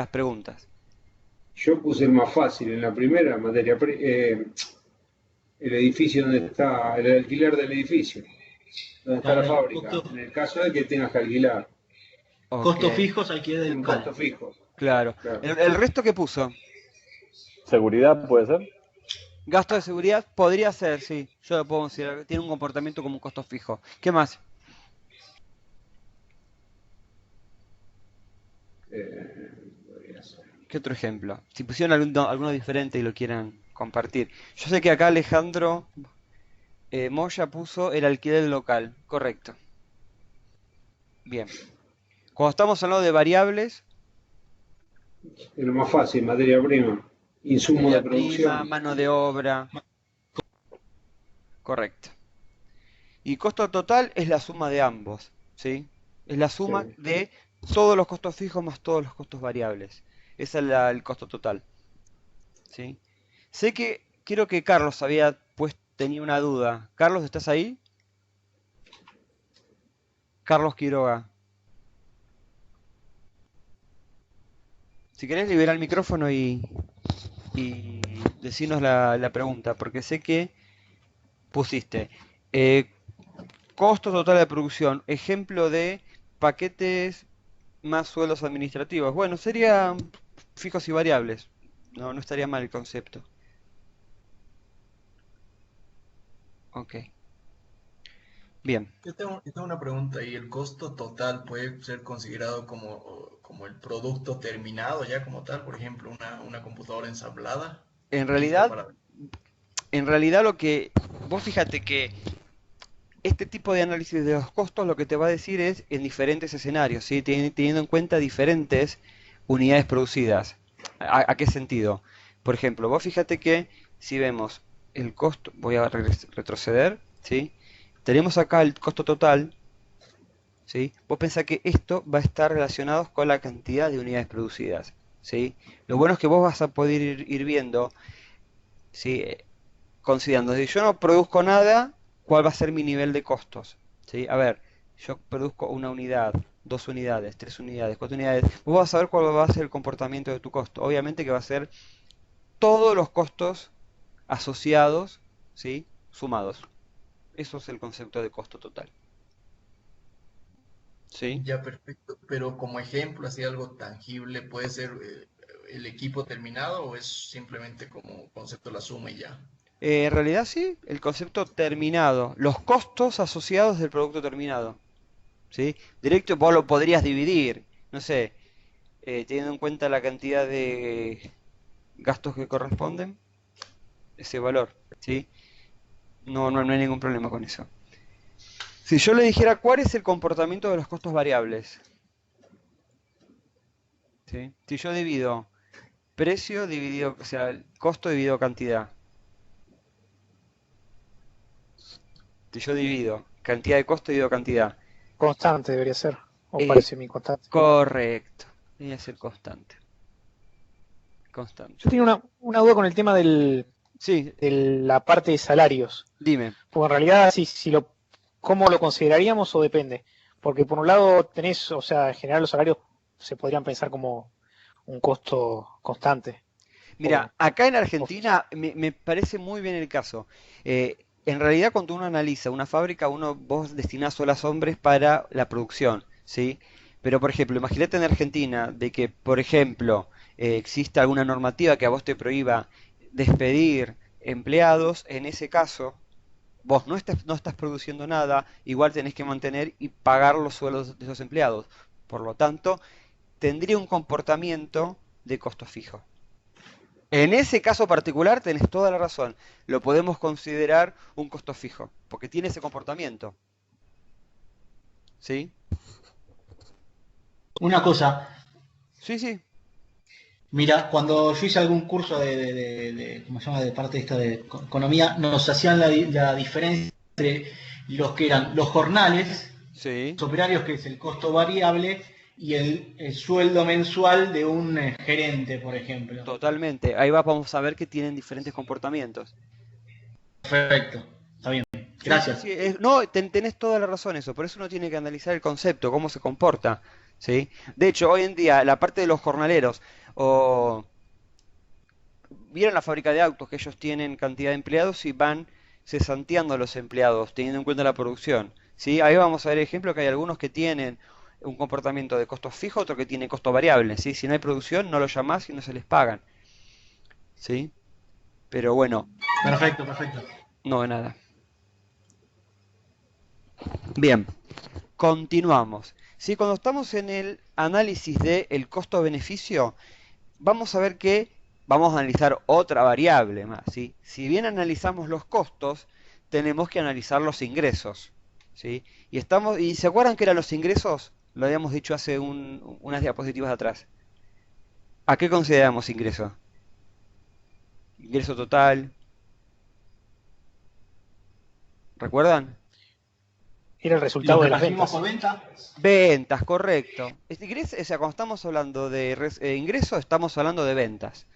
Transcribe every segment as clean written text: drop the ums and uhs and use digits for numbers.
las preguntas. Yo puse el más fácil en la primera, el edificio donde está, el alquiler del edificio, donde está la Claro, fábrica, en el caso de que tengas que alquilar, Ok, costos fijos, alquiler del en local. costos fijos. claro. Claro. El resto que puso, Seguridad puede ser. gasto de seguridad, podría ser, sí. Yo lo puedo considerar, tiene un comportamiento como un costo fijo. ¿Qué más? Podría ser. ¿Qué otro ejemplo? Si pusieron alguno diferente y lo quieran compartir. Yo sé que acá Alejandro Moya puso el alquiler local. Correcto. Bien. Cuando estamos hablando de variables, Es lo más fácil, materia prima, insumo de materia prima, producción. mano de obra. Correcto. Y costo total es la suma de ambos, ¿sí? Es la suma Sí. de todos los costos fijos más todos los costos variables. Ese es el costo total, ¿sí? Sé que quiero que Carlos tenía una duda. Carlos, ¿estás ahí? Carlos Quiroga. Si querés liberar el micrófono y decirnos la pregunta, porque sé que pusiste eh, costo total de producción, ejemplo de paquetes más sueldos administrativos. Bueno, serían fijos y variables. No, no estaría mal el concepto. Ok, bien. Yo tengo una pregunta y el costo total puede ser considerado como el producto terminado ya como tal, por ejemplo, una computadora ensamblada, En lista realidad, para... en realidad lo que vos fíjate que este tipo de análisis de los costos lo que te va a decir es en diferentes escenarios, ¿sí? Teniendo en cuenta diferentes unidades producidas. ¿A qué sentido? Por ejemplo, vos fíjate que si vemos el costo, voy a retroceder, ¿sí? Tenemos acá el costo total, ¿sí? Vos pensás que esto va a estar relacionado con la cantidad de unidades producidas, ¿sí? Lo bueno es que vos vas a poder ir viendo, ¿sí? Considerando, si yo no produzco nada, ¿cuál va a ser mi nivel de costos? ¿Sí? A ver, yo produzco una unidad, dos unidades, tres unidades, cuatro unidades. Vos vas a saber cuál va a ser el comportamiento de tu costo. Obviamente que va a ser todos los costos asociados, ¿sí? Sumados. Eso es el concepto de costo total. ¿Sí? Ya, perfecto. Pero como ejemplo, así algo tangible, ¿puede ser el equipo terminado o es simplemente como concepto la suma y ya? En realidad sí, el concepto terminado, los costos asociados del producto terminado. ¿Sí? Directo vos lo podrías dividir, no sé, teniendo en cuenta la cantidad de gastos que corresponden, ese valor, ¿sí? No hay ningún problema con eso. Si yo le dijera cuál es el comportamiento de los costos variables, ¿sí? Si yo divido precio dividido, o sea, costo dividido cantidad. Si yo divido cantidad de costo dividido cantidad. Constante debería ser, o Eh, parece mi constante. correcto. Debería ser constante. Yo Constante. tenía una duda con el tema Sí, de la parte de salarios. dime. Porque en realidad, ¿cómo lo consideraríamos o depende? Porque por un lado tenés, o sea, en general los salarios se podrían pensar como un costo constante. Mira, O, acá en o- Argentina me parece muy bien el caso. En realidad, cuando uno analiza una fábrica, vos destinás horas hombres para la producción, ¿sí? Pero, por ejemplo, imagínate en Argentina de que, por ejemplo, exista alguna normativa que a vos te prohíba despedir empleados, en ese caso, vos no estás produciendo nada, igual tenés que mantener y pagar los sueldos de esos empleados. Por lo tanto, tendría un comportamiento de costo fijo. En ese caso particular tenés toda la razón. Lo podemos considerar un costo fijo, porque tiene ese comportamiento. ¿Sí? Una cosa, Sí, sí. mira, cuando yo hice algún curso ¿cómo se llama? De parte de esta de economía, nos hacían la diferencia entre los que eran los jornales, Sí, los operarios, que es el costo variable, y el sueldo mensual de un gerente, por ejemplo. totalmente. Ahí vamos a ver que tienen diferentes comportamientos. Perfecto, está bien. Sí, sí, Gracias. sí. No, tenés toda la razón eso. Por eso uno tiene que analizar el concepto, cómo se comporta. ¿sí? De hecho, hoy en día, la parte de los jornaleros, o vieron la fábrica de autos, que ellos tienen cantidad de empleados y van cesanteando a los empleados, teniendo en cuenta la producción, ¿sí? Ahí vamos a ver ejemplo que hay algunos que tienen un comportamiento de costos fijos, otro que tiene costo variable, ¿sí? Si no hay producción, no los llamás y no se les pagan, ¿sí? Pero bueno, Perfecto, perfecto. no de nada. Bien, continuamos. ¿Sí? Cuando estamos en el análisis del costo-beneficio, vamos a ver que vamos a analizar otra variable más, ¿sí? Si bien analizamos los costos, tenemos que analizar los ingresos, ¿sí? ¿Y se acuerdan que eran los ingresos? Lo habíamos dicho hace unas diapositivas atrás. ¿A qué consideramos ingreso? Ingreso total, ¿recuerdan? Era el Lo resultado que de las recibimos ventas. por venta, Ventas, correcto. O sea, cuando estamos hablando de ingresos, estamos hablando de ventas,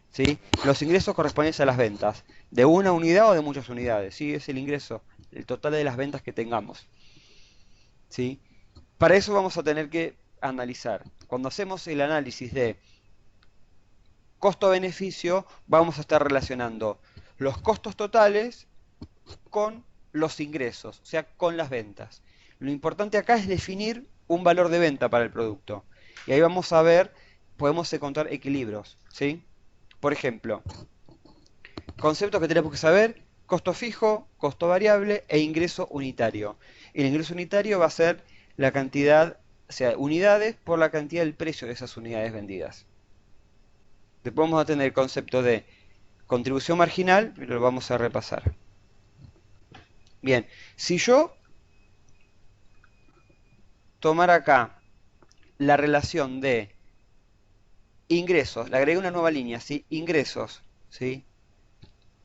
¿sí? Los ingresos corresponden a las ventas, de una unidad o de muchas unidades, ¿sí? Es el ingreso, el total de las ventas que tengamos, ¿sí? Para eso vamos a tener que analizar. Cuando hacemos el análisis de costo-beneficio, vamos a estar relacionando los costos totales con los ingresos, o sea, con las ventas. Lo importante acá es definir un valor de venta para el producto. Y ahí vamos a ver, podemos encontrar equilibrios, ¿sí? Por ejemplo, conceptos que tenemos que saber: costo fijo, costo variable e ingreso unitario. El ingreso unitario va a ser la cantidad, o sea, unidades por la cantidad del precio de esas unidades vendidas. Después vamos a tener el concepto de contribución marginal, y lo vamos a repasar. Bien, si yo tomar acá la relación de ingresos, le agregué una nueva línea, ¿sí? Ingresos, ¿sí?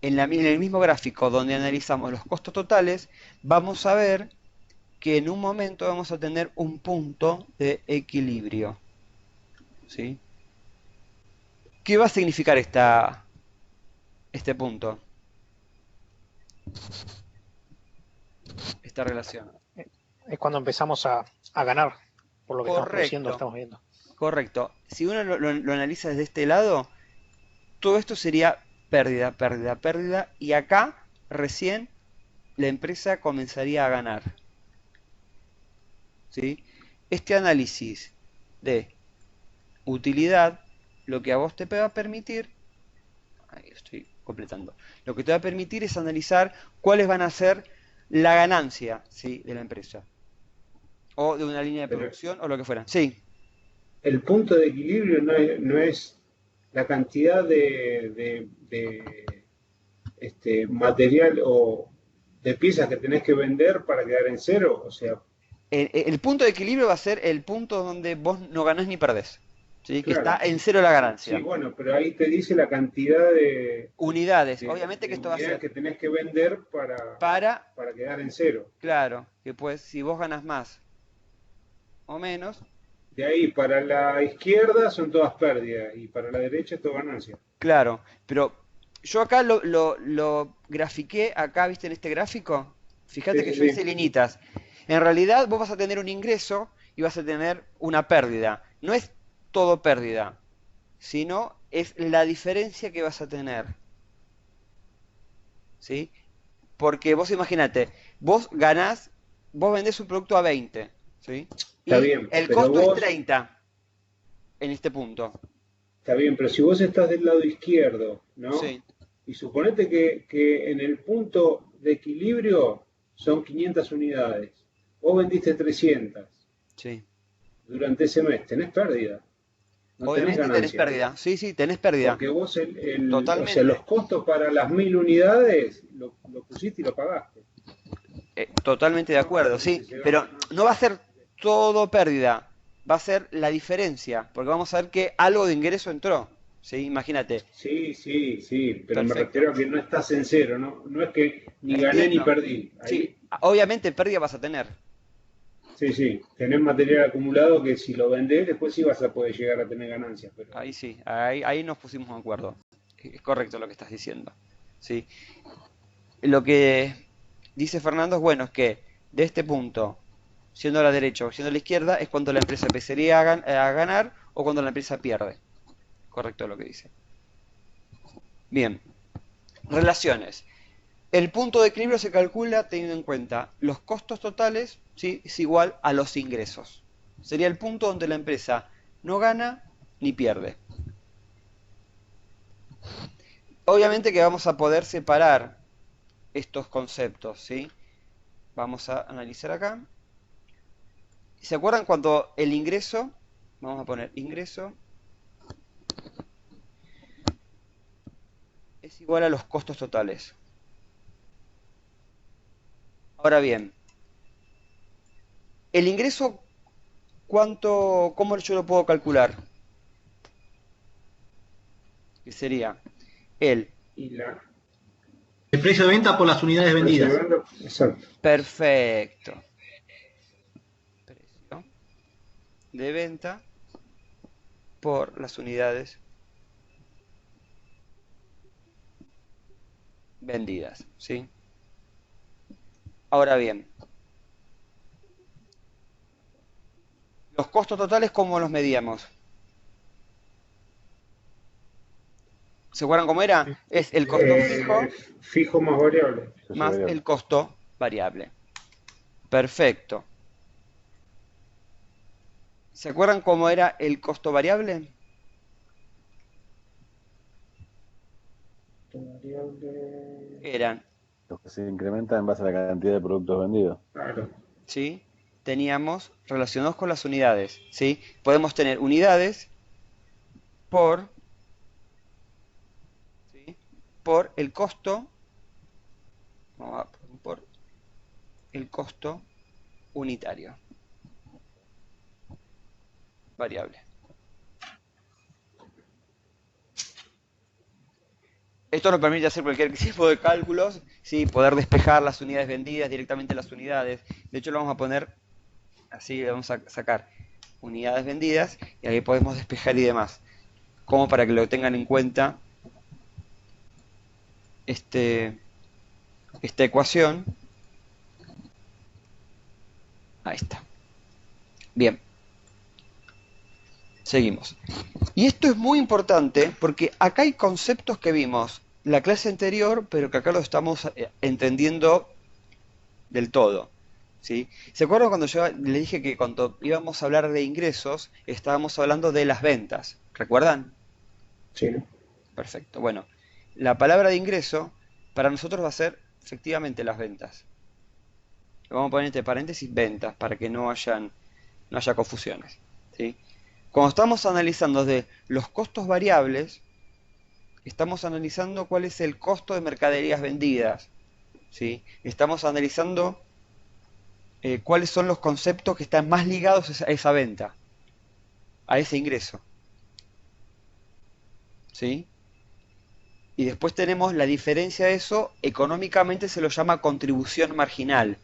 En el mismo gráfico donde analizamos los costos totales, vamos a ver que en un momento vamos a tener un punto de equilibrio, ¿sí? ¿Qué va a significar este punto? Esta relación. Es cuando empezamos a ganar por lo que estamos produciendo, Correcto, estamos viendo. correcto. Si uno lo analiza desde este lado, todo esto sería pérdida, pérdida, pérdida, y acá recién la empresa comenzaría a ganar, ¿sí? Este análisis de utilidad, lo que a vos te va a permitir, ahí estoy completando, lo que te va a permitir es analizar cuáles van a ser la ganancia, ¿sí? de la empresa, o de una línea de Pero producción, o lo que fuera. Sí, el punto de equilibrio no es la cantidad de material o de piezas que tenés que vender para quedar en cero. O sea, el punto de equilibrio va a ser el punto donde vos no ganás ni perdés, ¿sí? Que está claro, en cero la sí, ganancia. bueno, pero ahí te dice la cantidad Unidades, obviamente que de esto va a unidades ser que tenés que vender para, para quedar en cero. claro, que pues si vos ganas más o menos, De ahí para la izquierda son todas pérdidas y para la derecha es todo ganancia. claro, pero yo acá lo grafiqué, acá, ¿viste en este gráfico? Sí, Fíjate que sí, yo hice sí. linitas. En realidad vos vas a tener un ingreso y vas a tener una pérdida. No es todo pérdida, sino es la diferencia que vas a tener, ¿sí? Porque vos imagínate, vos vendés un producto a 20, ¿sí? Está Y bien, el pero costo es vos, 30 en este punto. está bien, pero si vos estás del lado izquierdo, ¿no? Sí, Y suponete que en el punto de equilibrio son 500 unidades. Vos vendiste 300 sí. durante ese mes, tenés pérdida, no tenés Obviamente tenés ganancia. pérdida. Sí, sí, tenés pérdida. Porque vos, o sea, los Totalmente. costos para las 1000 unidades lo pusiste y lo pagaste. Totalmente de acuerdo, Entonces, si sí. se gana, Pero no va a ser todo pérdida. Va a ser la diferencia. Porque vamos a ver que algo de ingreso entró. ¿Sí? Imagínate. sí, sí, sí, pero me Perfecto. refiero a que no estás en cero, ¿no? No es que ni gané ni Entiendo. perdí. Sí, Ahí, obviamente pérdida vas a tener. sí, sí, tenés material acumulado que si lo vendés, después sí vas a poder llegar a tener ganancias, pero Ahí sí, ahí nos pusimos de acuerdo. Es correcto lo que estás diciendo. ¿Sí? Lo que dice Fernando es bueno, es que de este punto, siendo a la derecha o siendo a la izquierda, es cuando la empresa empezaría a ganar o cuando la empresa pierde. Correcto lo que dice. Bien. Relaciones. El punto de equilibrio se calcula teniendo en cuenta los costos totales, ¿sí? Es igual a los ingresos. Sería el punto donde la empresa no gana ni pierde. Obviamente que vamos a poder separar estos conceptos, ¿sí? Vamos a analizar acá. ¿Se acuerdan cuando el ingreso, vamos a poner ingreso, es igual a los costos totales? Ahora bien, el ingreso, ¿cómo yo lo puedo calcular? Que sería el Y la El precio de venta por las unidades vendidas. reservando, exacto. perfecto precio de venta por las unidades vendidas, ¿sí? Ahora bien, los costos totales, ¿cómo los medíamos? ¿Se acuerdan cómo era? Es el costo fijo Fijo más variable. más el costo variable. Perfecto. ¿Se acuerdan cómo era el costo variable? Variable. Eran, Los que se incrementan en base a la cantidad de productos vendidos. Claro. ¿sí? Teníamos relacionados con las unidades, ¿sí? Podemos tener unidades por, ¿sí? Por el costo, vamos a poner por el costo unitario, variable. Esto nos permite hacer cualquier tipo de cálculos, ¿sí? Poder despejar las unidades vendidas directamente las unidades. De hecho, lo vamos a poner así, le vamos a sacar unidades vendidas y ahí podemos despejar y demás. Como para que lo tengan en cuenta esta ecuación. Ahí está. Bien. Seguimos. Y esto es muy importante porque acá hay conceptos que vimos la clase anterior, pero que acá lo estamos entendiendo del todo, ¿sí? ¿Se acuerdan cuando yo le dije que cuando íbamos a hablar de ingresos, estábamos hablando de las ventas? ¿Recuerdan? Sí. Perfecto. Bueno, la palabra de ingreso para nosotros va a ser efectivamente las ventas. Vamos a poner entre paréntesis ventas para que no haya confusiones, ¿sí? Cuando estamos analizando de los costos variables, estamos analizando cuál es el costo de mercaderías vendidas, ¿sí? Estamos analizando cuáles son los conceptos que están más ligados a esa venta, a ese ingreso, ¿sí? Y después tenemos la diferencia de eso, económicamente se lo llama contribución marginal,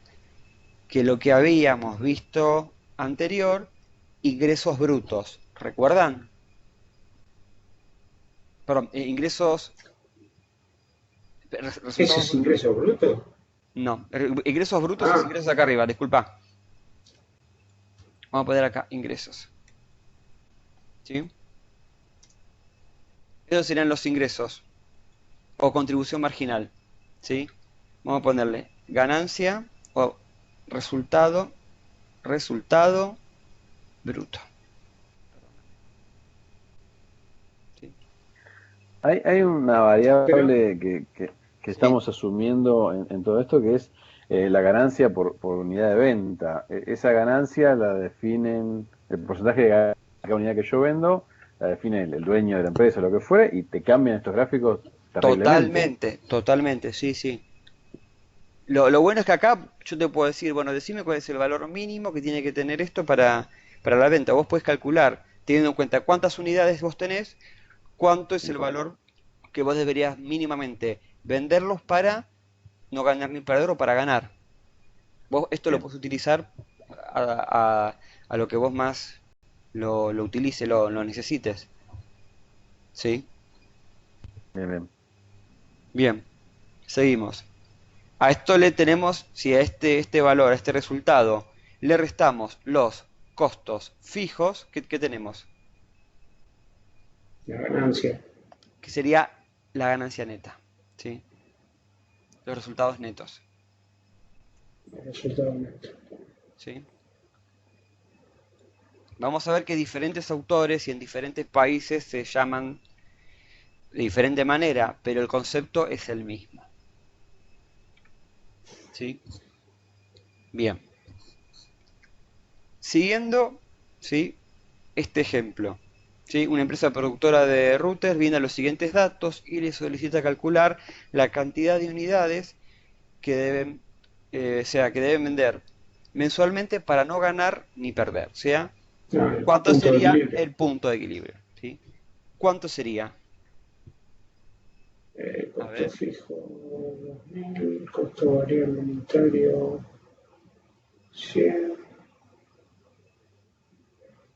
que lo que habíamos visto anterior, ingresos brutos, ¿recuerdan? Perdón, ingresos... ¿Ese es ingreso bruto? No, ingresos brutos es ingresos acá arriba, disculpa. Vamos a poner acá ingresos. ¿Sí? Esos serían los ingresos o contribución marginal. ¿Sí? Vamos a ponerle ganancia o resultado bruto. ¿Sí? Hay una variable que estamos asumiendo en todo esto, que es la ganancia por unidad de venta. Esa ganancia la definen, el porcentaje de cada unidad que yo vendo, la define el dueño de la empresa, lo que fuere, y te cambian estos gráficos terriblemente. Totalmente, sí, sí. Lo bueno es que acá yo te puedo decir, bueno, decime cuál es el valor mínimo que tiene que tener esto para la venta. Vos podés calcular, teniendo en cuenta cuántas unidades vos tenés, cuánto es el valor que vos deberías mínimamente venderlos para no ganar ni perder o para ganar. Vos esto lo podés utilizar a lo que vos más lo utilices, lo necesites. ¿Sí? Bien, bien. Bien, seguimos. A esto le tenemos, si a este valor, a este resultado, le restamos los costos fijos que tenemos, La ganancia. que sería la ganancia neta, ¿sí? Los resultados netos, El resultado neto. ¿sí? Vamos a ver que diferentes autores y en diferentes países se llaman de diferente manera, pero el concepto es el mismo, ¿sí? Bien. Siguiendo, ¿sí? Este ejemplo, ¿sí? Una empresa productora de routers viene a los siguientes datos y le solicita calcular la cantidad de unidades que deben, que deben vender mensualmente para no ganar ni perder. O sea, El ¿cuánto punto de sería equilibrio. el punto de equilibrio? ¿Sí? ¿Cuánto sería? A Costo ver, fijo 2000, costo variable unitario 100.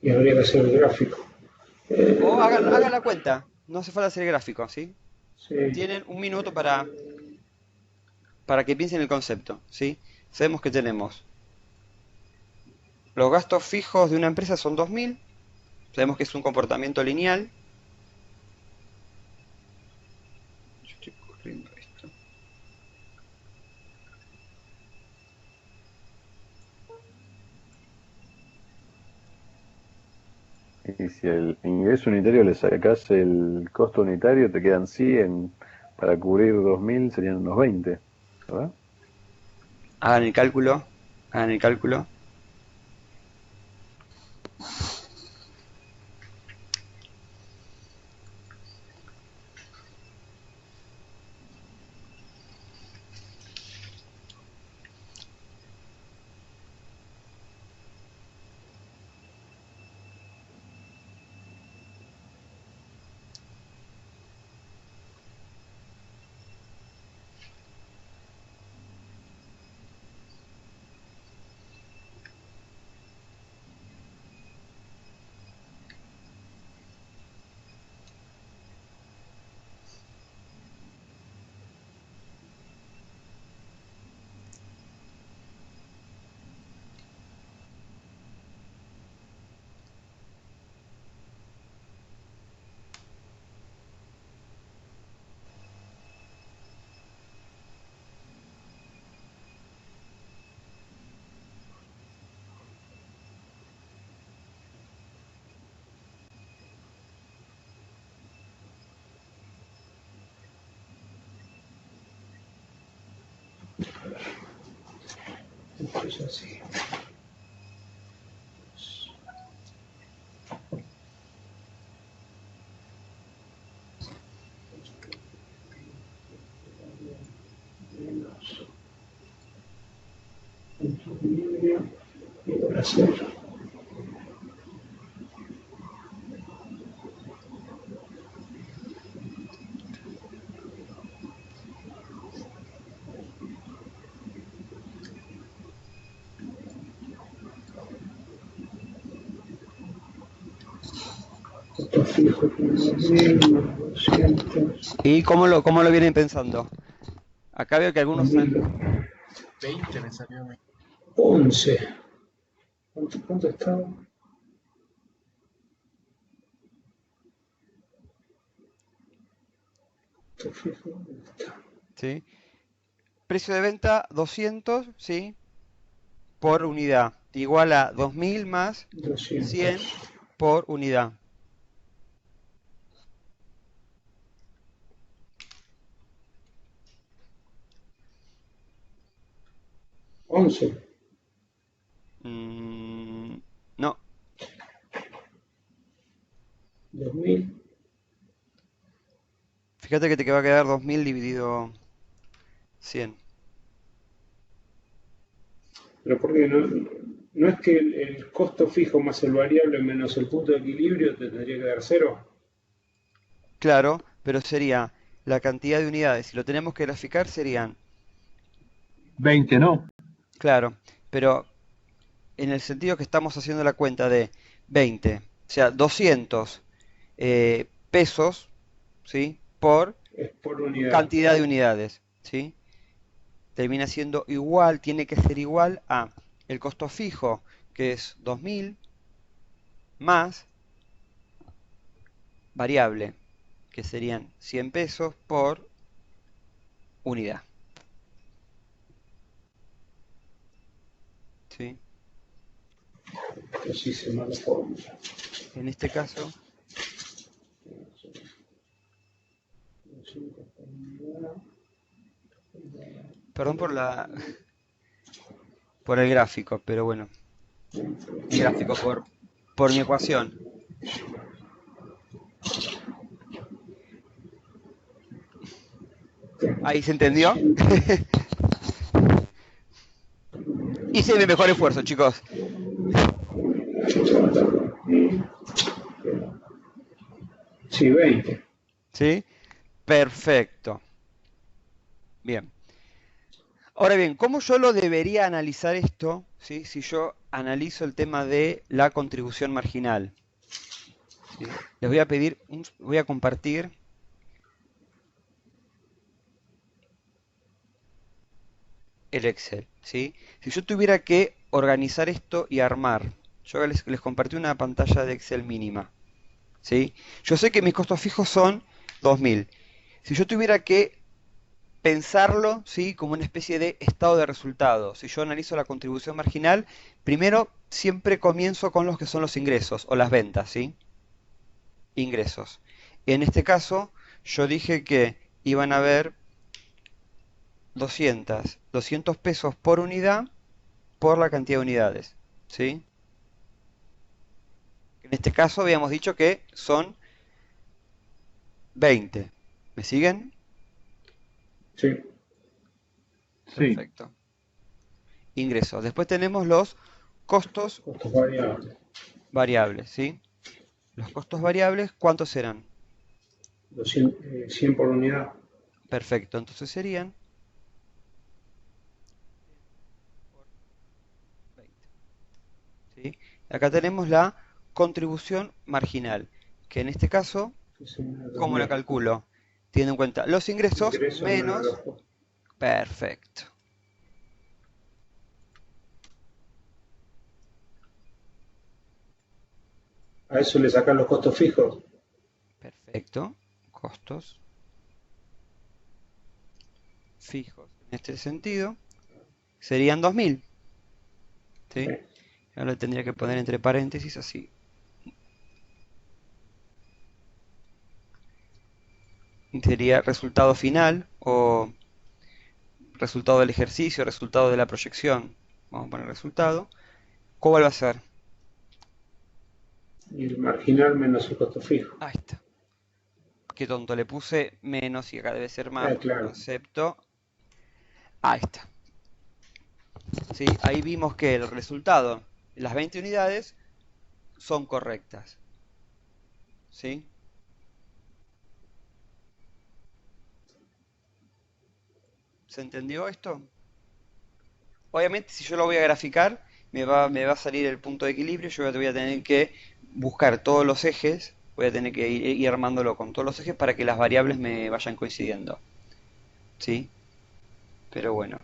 Y habría que hacer el gráfico. o hagan, Eh, hagan la cuenta, no hace falta hacer el gráfico, ¿sí? sí. Tienen un minuto para que piensen el concepto, ¿sí? Sabemos que tenemos los gastos fijos de una empresa son 2000, sabemos que es un comportamiento lineal. Yo estoy corriendo esto. Y si el ingreso unitario le sacás el costo unitario, te quedan 100. Para cubrir 2000 serían unos 20, ¿verdad? Hagan el cálculo, hagan el cálculo. Entonces así. Menos punto de equilibrio igual a 0. Costo fijo 200. ¿Y cómo lo vienen pensando? Acá veo que algunos han... 20 me salió a mí. 11. ¿Cuánto estaba? Costo fijo. ¿Dónde está? ¿Sí? Precio de venta 200, ¿sí? Por unidad. Igual a 2000 más 100 200. por unidad. Once. No, 2000. fíjate que te va a quedar 2000 dividido 100. Pero porque no es que el costo fijo más el variable menos el punto de equilibrio te tendría que dar 0. Claro, pero sería la cantidad de unidades. Si lo tenemos que graficar serían, 20, ¿no? claro, pero en el sentido que estamos haciendo la cuenta de 20, o sea, 200 pesos, ¿sí? Por Es por unidad. cantidad de unidades, ¿sí? Termina siendo igual, tiene que ser igual a el costo fijo, que es 2.000, más variable, que serían 100 pesos por unidad. ¿Sí? Así se llama la fórmula. En este caso, perdón por el gráfico, pero bueno, el gráfico por mi ecuación. Ahí se entendió. Hice mi mejor esfuerzo, chicos. Sí, 20. ¿Sí? Perfecto. Bien. Ahora bien, ¿cómo yo lo debería analizar esto? ¿Sí? Si yo analizo el tema de la contribución marginal. ¿Sí? Les voy a pedir, voy a compartir el Excel. ¿Sí? Si yo tuviera que organizar esto y armar, yo les compartí una pantalla de Excel mínima. ¿Sí? Yo sé que mis costos fijos son 2.000. Si yo tuviera que pensarlo, ¿sí? Como una especie de estado de resultados. Si yo analizo la contribución marginal, primero siempre comienzo con los que son los ingresos o las ventas, ¿sí? Ingresos. En este caso, yo dije que iban a haber 200 pesos por unidad por la cantidad de unidades, ¿sí? En este caso habíamos dicho que son 20. ¿Me siguen? Sí. Sí. Perfecto. Ingresos. Después tenemos los costos Costos variables. variables, ¿sí? Los costos variables, ¿cuántos serán? 100 por unidad. Perfecto, entonces serían 20. ¿Sí? Acá tenemos la contribución marginal, que en este caso, Que son ¿cómo la 2.000. calculo? Teniendo en cuenta los ingresos Ingresos menos los menos... costos. Perfecto. A eso le sacan los costos fijos. Perfecto. Costos fijos. En este sentido, serían 2.000. ¿Sí? Sí. Ahora lo tendría que poner entre paréntesis así. Sería resultado final o resultado del ejercicio, resultado de la proyección. Vamos a poner resultado. ¿Cuál va a ser? Y el marginal menos el costo fijo. Ahí está. Qué tonto, le puse menos y acá debe ser más. Claro. Acepto. Ahí está. ¿Sí? Ahí vimos que el resultado, las 20 unidades, son correctas. ¿Sí? ¿Se entendió esto? Obviamente, si yo lo voy a graficar, me va a salir el punto de equilibrio. Yo voy a tener que buscar todos los ejes. Voy a tener que ir armándolo con todos los ejes para que las variables me vayan coincidiendo. ¿Sí? Pero bueno.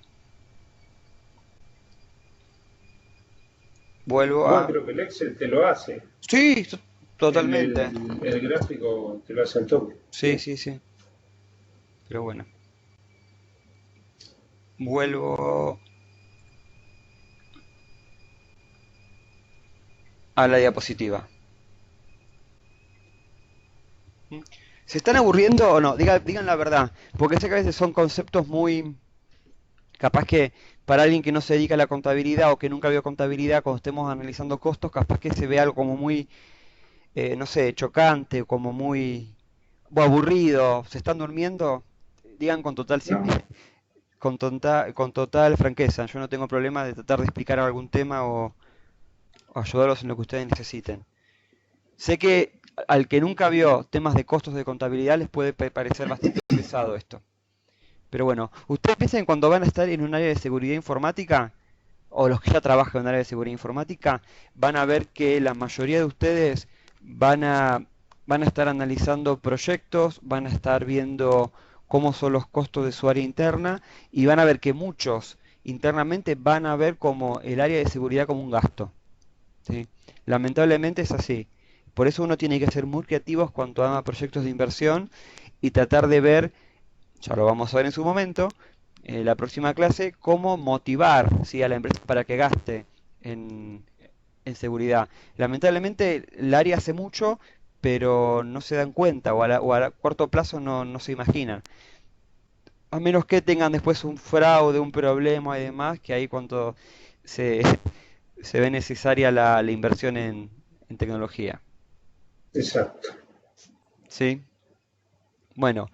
Vuelvo Igual a... creo que el Excel te lo hace. Sí, totalmente. El gráfico te lo hace al toque. Sí, sí, sí. Pero bueno. Vuelvo a la diapositiva. ¿Se están aburriendo o no? Digan la verdad, porque sé que a veces son conceptos muy... Capaz que para alguien que no se dedica a la contabilidad o que nunca vio contabilidad, cuando estemos analizando costos, capaz que se ve algo como muy, no sé, chocante, como muy o aburrido. ¿Se están durmiendo? Digan con total, No, con total franqueza. Yo no tengo problema de tratar de explicar algún tema o ayudarlos en lo que ustedes necesiten. Sé que al que nunca vio temas de costos de contabilidad les puede parecer bastante pesado esto. Pero bueno, ustedes piensen cuando van a estar en un área de seguridad informática, o los que ya trabajan en un área de seguridad informática, van a ver que la mayoría de ustedes van a estar analizando proyectos, van a estar viendo cómo son los costos de su área interna, y van a ver que muchos internamente van a ver como el área de seguridad como un gasto, ¿sí? Lamentablemente es así. Por eso uno tiene que ser muy creativos cuando haga proyectos de inversión y tratar de ver, ya lo vamos a ver en su momento, la próxima clase, cómo motivar, ¿sí?, a la empresa para que gaste en, en seguridad. Lamentablemente el área hace mucho, pero no se dan cuenta o a corto plazo no se imaginan. A menos que tengan después un fraude, un problema y demás, que ahí cuando se, se ve necesaria la inversión en tecnología. Exacto. ¿Sí? Bueno,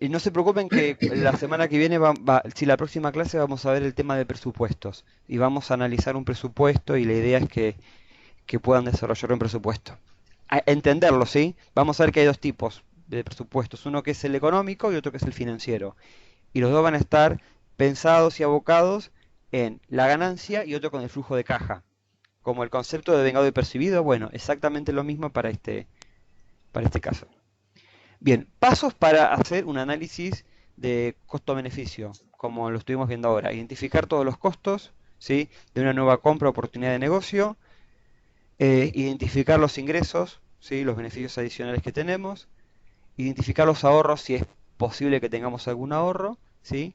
y no se preocupen que la semana que viene, si la próxima clase vamos a ver el tema de presupuestos y vamos a analizar un presupuesto y la idea es que puedan desarrollar un presupuesto. A entenderlo, ¿sí? Vamos a ver que hay dos tipos de presupuestos, uno que es el económico y otro que es el financiero. Y los dos van a estar pensados y abocados en la ganancia y otro con el flujo de caja. Como el concepto de vengado y percibido, bueno, exactamente lo mismo para este caso. Bien, pasos para hacer un análisis de costo-beneficio, como lo estuvimos viendo ahora. Identificar todos los costos, ¿sí?, de una nueva compra o oportunidad de negocio. Identificar los ingresos, ¿sí?, los beneficios adicionales que tenemos. Identificar los ahorros, si es posible que tengamos algún ahorro, ¿sí?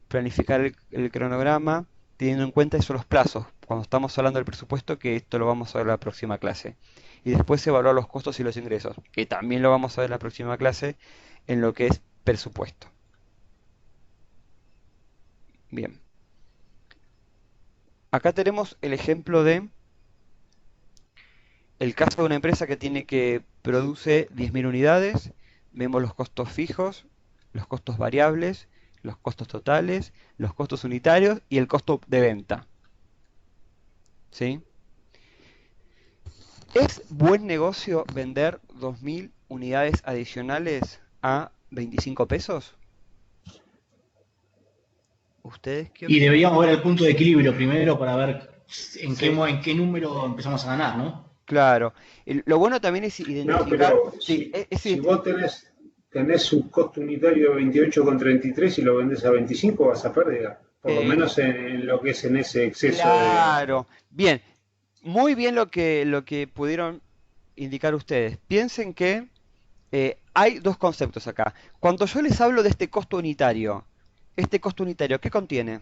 Planificar el cronograma, teniendo en cuenta eso los plazos, cuando estamos hablando del presupuesto, que esto lo vamos a ver en la próxima clase. Y después evaluar los costos y los ingresos, que también lo vamos a ver en la próxima clase en lo que es presupuesto. Bien. Acá tenemos el ejemplo de el caso de una empresa que produce 10.000 unidades. Vemos los costos fijos, los costos variables, los costos totales, los costos unitarios y el costo de venta. ¿Sí? ¿Es buen negocio vender 2.000 unidades adicionales a 25 pesos? ¿Ustedes qué Y opinan? deberíamos ver el punto de equilibrio primero para ver Sí, en qué número empezamos a ganar, ¿no? claro. Lo bueno también es No, identificar, pero sí, si vos tenés un costo unitario de 28,33 y lo vendés a 25, vas a pérdida. Por lo eh, menos en lo que es en ese exceso de... claro. Bien, muy bien lo que pudieron indicar ustedes. Piensen que hay dos conceptos acá. Cuando yo les hablo de este costo unitario, ¿qué contiene?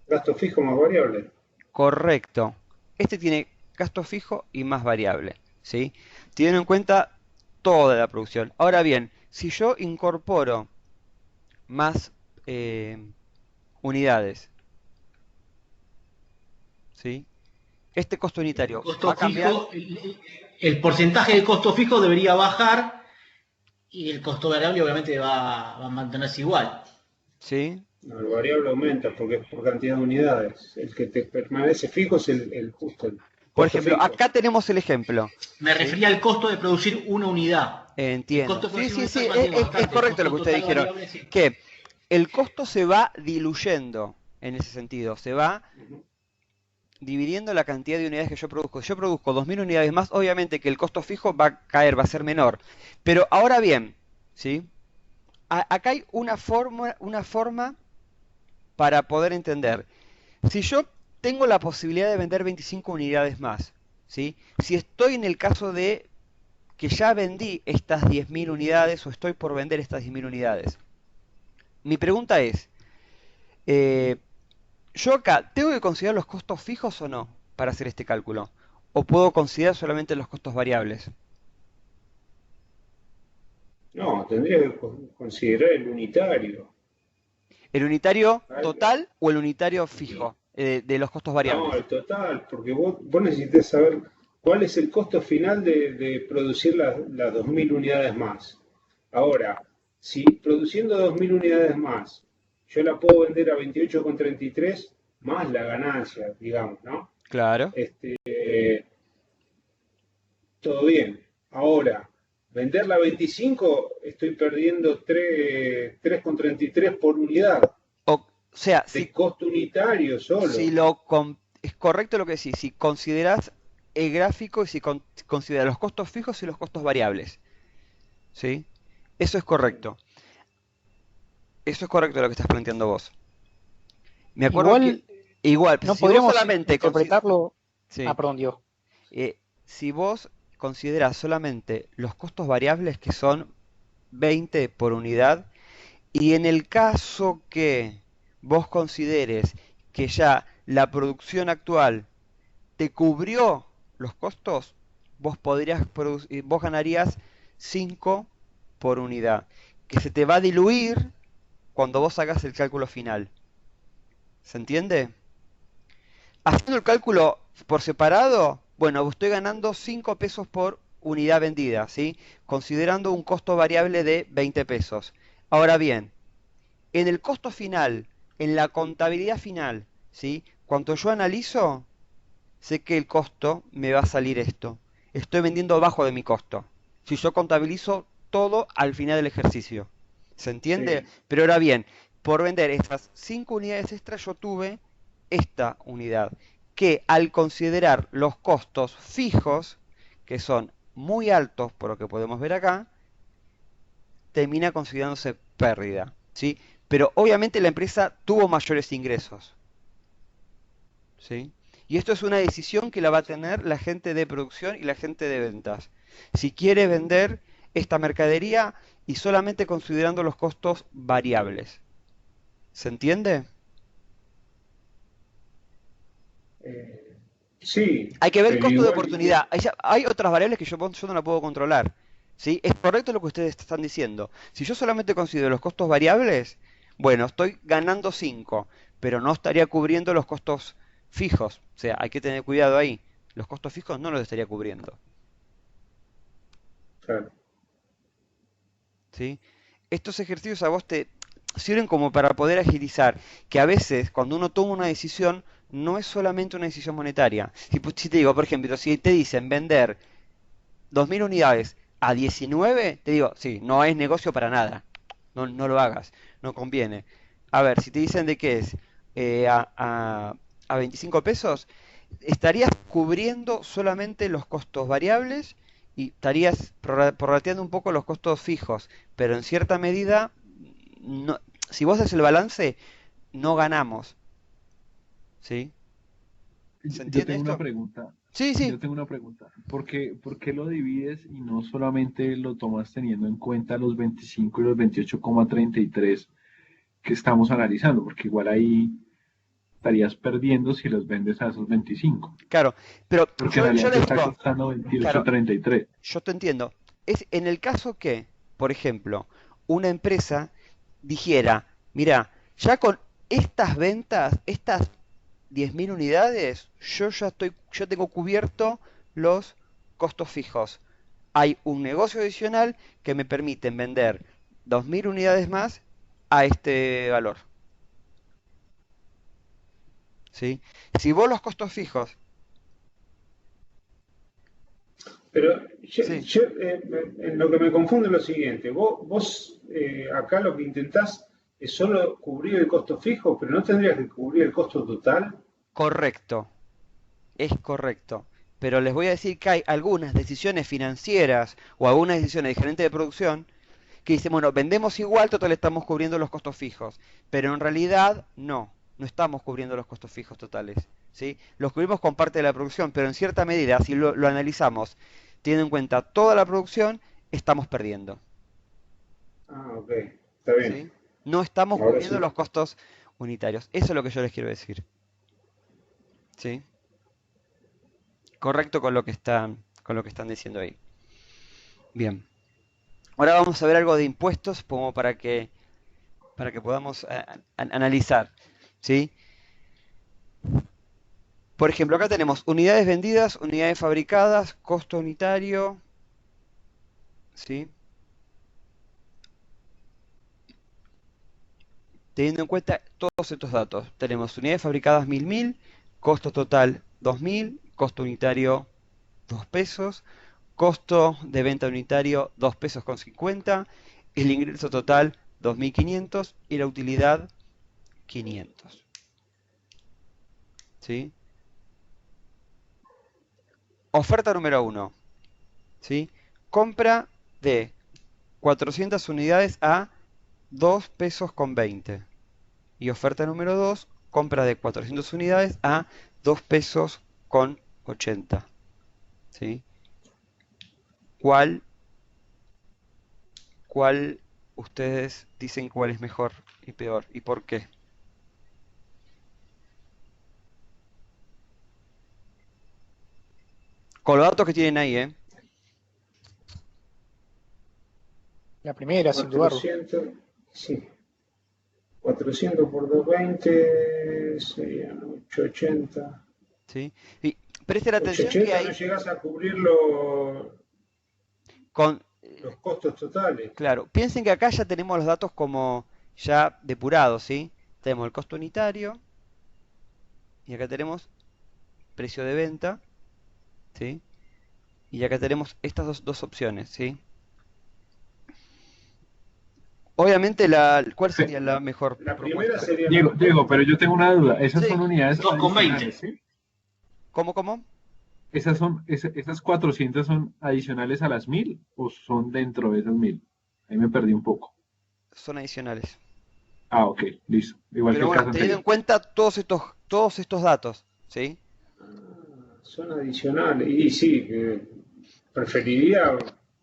Gasto fijo más variable. Correcto. Este tiene gasto fijo y más variable, ¿sí? Teniendo en cuenta toda la producción. Ahora bien, si yo incorporo más unidades, ¿sí?, este costo El unitario va costo a cambiar. fijo, el porcentaje de costo fijo debería bajar y el costo variable obviamente va a mantenerse igual. ¿Sí? No, el variable aumenta porque es por cantidad de unidades. El que te permanece fijo es el justo, el Por costo ejemplo, fijo. acá tenemos el ejemplo. Me ¿Sí? refería al costo de producir una unidad. El Entiendo. costo de Sí, producir sí, una unidad sí, se mantiene es constante, el correcto lo costo que ustedes total dijeron. variable sí. Que el costo se va diluyendo en ese sentido. Se va dividiendo la cantidad de unidades que yo produzco. Si yo produzco 2.000 unidades más, obviamente que el costo fijo va a caer, va a ser menor. Pero ahora bien, ¿sí? Acá hay una forma para poder entender. Si yo tengo la posibilidad de vender 25 unidades más, ¿sí?, si estoy en el caso de que ya vendí estas 10.000 unidades o estoy por vender estas 10.000 unidades, mi pregunta es, eh, ¿yo acá tengo que considerar los costos fijos o no para hacer este cálculo? ¿O puedo considerar solamente los costos variables? No, tendría que considerar el unitario. ¿El unitario Algo. total o el unitario fijo de los costos No, variables? el total, porque vos necesitas saber cuál es el costo final de producir las 2.000 unidades más. Ahora, si produciendo 2.000 unidades más, yo la puedo vender a 28,33 más la ganancia, digamos, ¿no? Claro. Todo bien. Ahora, venderla a 25, estoy perdiendo 3,33 por unidad O sea, de costo unitario si solo. es correcto lo que decís, si consideras el gráfico y si consideras los costos fijos y los costos variables, ¿sí? Eso es correcto. Eso es correcto lo que estás planteando vos. Me acuerdo que, Igual igual, no si vos podríamos solamente interpretarlo. Ah, sí, perdón, Dios. si vos considerás solamente los costos variables que son 20 por unidad, y en el caso que vos consideres que ya la producción actual te cubrió los costos, vos ganarías 5 por unidad, que se te va a diluir cuando vos hagas el cálculo final. ¿Se entiende? Haciendo el cálculo por separado, bueno, estoy ganando 5 pesos por unidad vendida, ¿sí? Considerando un costo variable de 20 pesos. Ahora bien, en el costo final, en la contabilidad final, ¿sí? Cuando yo analizo, sé que el costo me va a salir esto. Estoy vendiendo bajo de mi costo. Si yo contabilizo todo al final del ejercicio. ¿Se entiende? Sí, Pero ahora bien, por vender estas 5 unidades extras yo tuve esta unidad, que al considerar los costos fijos, que son muy altos por lo que podemos ver acá, termina considerándose pérdida, ¿sí? Pero obviamente la empresa tuvo mayores ingresos, ¿sí? Y esto es una decisión que la va a tener la gente de producción y la gente de ventas. Si quiere vender esta mercadería y solamente considerando los costos variables. ¿Se entiende? eh, sí, Hay que ver el pero costo de igual, oportunidad. Hay otras variables que yo no la puedo controlar. ¿Sí? Es correcto lo que ustedes están diciendo. Si yo solamente considero los costos variables, bueno, estoy ganando 5, pero no estaría cubriendo los costos fijos. O sea, hay que tener cuidado ahí. Los costos fijos no los estaría cubriendo. claro. ¿Sí? Estos ejercicios a vos te sirven como para poder agilizar, que a veces cuando uno toma una decisión no es solamente una decisión monetaria. Si te digo, por ejemplo, si te dicen vender 2.000 unidades a 19, te digo, sí, no es negocio para nada. No, no lo hagas, no conviene. A ver, si te dicen de qué es eh, a, a, a 25 pesos, estarías cubriendo solamente los costos variables y estarías prorrateando un poco los costos fijos, pero en cierta medida, no, si vos haces el balance, no ganamos, ¿sí? ¿Se Yo entiende tengo una esto? pregunta. Sí, sí. Yo tengo una pregunta. ¿Por qué lo divides y no solamente lo tomas teniendo en cuenta los 25 y los 28,33 que estamos analizando? Porque igual ahí estarías perdiendo si los vendes a esos 25. Claro, pero Porque en yo realidad te les está digo, costando claro, 28,33. yo te entiendo. Es en el caso que, por ejemplo, una empresa dijera, mira, ya con estas ventas, estas 10.000 unidades, yo tengo cubierto los costos fijos. Hay un negocio adicional que me permite vender 2.000 unidades más a este valor, ¿sí? Si vos los costos fijos, Pero sí, en lo que me confunde es lo siguiente, vos acá lo que intentás es solo cubrir el costo fijo, pero no tendrías que cubrir el costo total. correcto. Es correcto. Pero les voy a decir que hay algunas decisiones financieras o algunas decisiones de gerente de producción que dicen, bueno, vendemos igual, total estamos cubriendo los costos fijos. Pero en realidad no estamos cubriendo los costos fijos totales. ¿Sí? Los cubrimos con parte de la producción, pero en cierta medida, si lo analizamos, teniendo en cuenta toda la producción, estamos perdiendo. Ah, ok, está bien. ¿Sí? No estamos Ahora cubriendo sí. los costos unitarios. Eso es lo que yo les quiero decir. ¿Sí? Correcto con lo que están diciendo ahí. Bien. Ahora vamos a ver algo de impuestos como para que podamos analizar, ¿sí? Por ejemplo, acá tenemos unidades vendidas, unidades fabricadas, costo unitario, ¿sí? Teniendo en cuenta todos estos datos, tenemos unidades fabricadas 1.000, costo total 2.000, costo unitario 2 pesos, costo de venta unitario 2 pesos con 50, el ingreso total 2.500 y la utilidad 500, ¿sí? Oferta número uno, ¿sí? Compra de 400 unidades a 2 pesos con 20. Y oferta número 2, compra de 400 unidades a 2 pesos con 80. ¿Sí? ¿Cuál, cuál ustedes dicen cuál es mejor y peor? ¿Y por qué? Con los datos que tienen ahí, ¿eh? La primera, sin dudarlo. 400, sí. 400 por 220 serían 880. ¿Sí? Y presten atención que 880 no hay llegas a cubrir con... los costos totales. Claro, piensen que acá ya tenemos los datos como ya depurados, ¿sí? Tenemos el costo unitario y acá tenemos precio de venta, ¿sí? Y acá tenemos estas dos opciones, ¿sí? Obviamente, ¿cuál sería la mejor La primera propuesta? sería Diego, pero yo tengo una duda. Esas Sí. son unidades 2,20. adicionales, ¿sí? ¿Cómo? Esas 400 son adicionales a las 1000 o son dentro de esas 1000. Ahí me perdí un poco. Son adicionales. Ah, ok, listo. Igual que Pero el bueno, caso teniendo en anterior. cuenta todos estos datos, ¿sí? son adicionales. Y sí, preferiría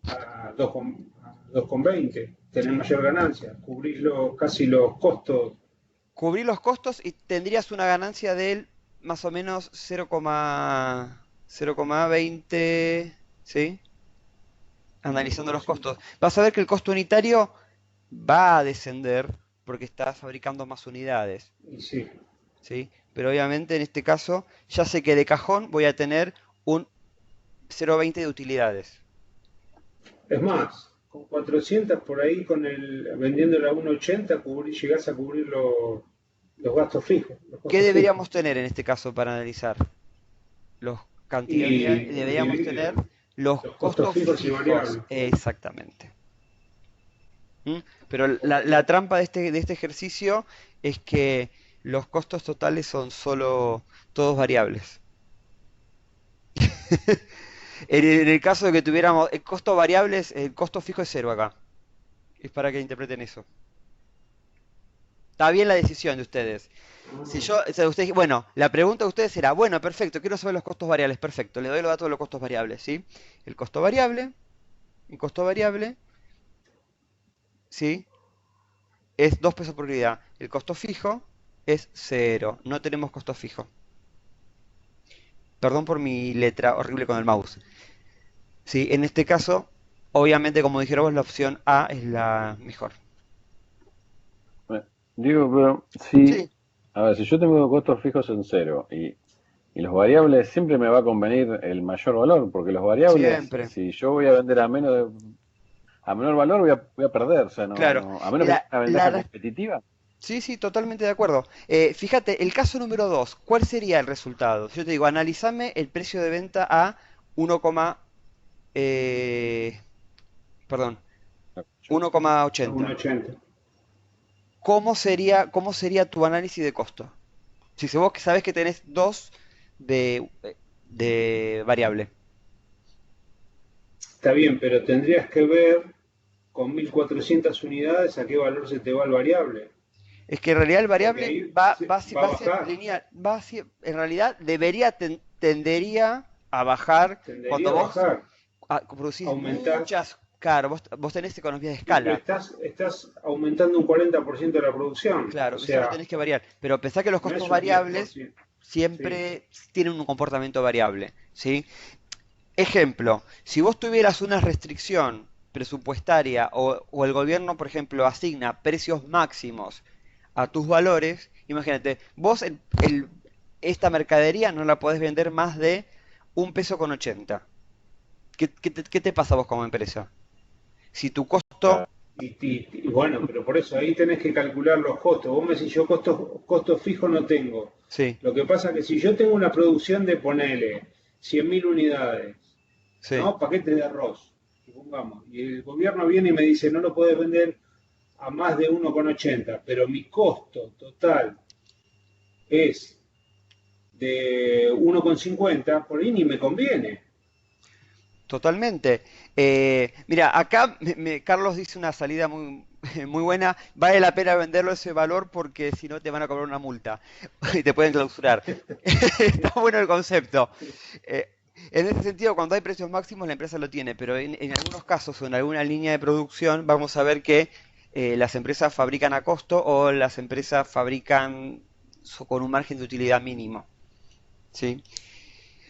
a 2,20, tener Sí. mayor ganancia, cubrir casi los costos. Cubrir los costos y tendrías una ganancia del más o menos 0,20, ¿sí? Analizando los costos. Vas a ver que el costo unitario va a descender porque estás fabricando más unidades, Y sí, ¿sí? Pero obviamente en este caso ya sé que de cajón voy a tener un 0,20 de utilidades. es más, con 400 por ahí, vendiéndolo a 1,80, llegás a cubrir los gastos fijos, los ¿Qué costos fijos. deberíamos tener en este caso para analizar? Los cantidad de Y unidades, deberíamos tener los los costos costos fijos y fijos, variables. exactamente. ¿Mm? Pero la trampa de este ejercicio es que los costos totales son solo todos variables. En el caso de que tuviéramos costos variables, el costo fijo es cero acá. Es para que interpreten eso. Está bien la decisión de ustedes. Si yo, o sea, ustedes, bueno, la pregunta de ustedes era, bueno, perfecto, quiero saber los costos variables, perfecto, le doy los datos de los costos variables, ¿sí? El costo variable, ¿sí? Es 2 pesos por unidad. El costo fijo es cero. No tenemos costo fijo. Perdón por mi letra horrible con el mouse. Sí, en este caso, obviamente, como dijeron vos, la opción A es la mejor. Digo, pero Sí, a ver, si yo tengo costos fijos en cero y los variables, siempre me va a convenir el mayor valor, porque los variables, siempre. si yo voy a vender a menor valor, voy a perder, o sea, Claro. a menos que tenga La, una la ventaja res- competitiva. sí, sí, totalmente de acuerdo. Fíjate, el caso número 2, ¿cuál sería el resultado? Yo te digo, analizame el precio de venta a 1, eh, perdón, 1,80. 1,80. ¿Cómo sería tu análisis de costo? Si vos que sabés que tenés dos de variable. Está bien, pero tendrías que ver con 1.400 unidades a qué valor se te va el variable. Es que en realidad el Porque variable ahí va va a a ser bajar, lineal. En realidad tendería a bajar tendería cuando a vos bajar, producís aumentás, muchas. Claro, vos tenés economías de y pero escala. estás aumentando un 40% de la producción. Claro, O eso lo sea, tenés que variar. Pero pensá que los no costos es un variables 10%. Sí, siempre tienen un comportamiento variable, ¿sí? Ejemplo, si vos tuvieras una restricción presupuestaria o el gobierno, por ejemplo, asigna precios máximos a tus valores, imagínate, vos esta mercadería no la podés vender más de 1 peso con 80. ¿Qué te pasa vos como empresa? Si tu costo, y bueno, pero por eso ahí tenés que calcular los costos. Vos me decís, yo costos fijos no tengo. sí, Lo que pasa es que si yo tengo una producción de, ponele, 100.000 unidades, sí, ¿no? Paquetes de arroz, supongamos, y el gobierno viene y me dice, no lo puedes vender a más de 1,80, pero mi costo total es de 1,50, por ahí ni me conviene. totalmente. Mira, acá Carlos dice una salida muy, Muy buena, vale la pena venderlo ese valor porque si no te van a cobrar una multa y te pueden clausurar. Está bueno el concepto. Eh, en ese sentido, cuando hay precios máximos, la empresa lo tiene, pero en algunos casos o en alguna línea de producción, vamos a ver que las empresas fabrican a costo o las empresas fabrican con un margen de utilidad mínimo. ¿Sí?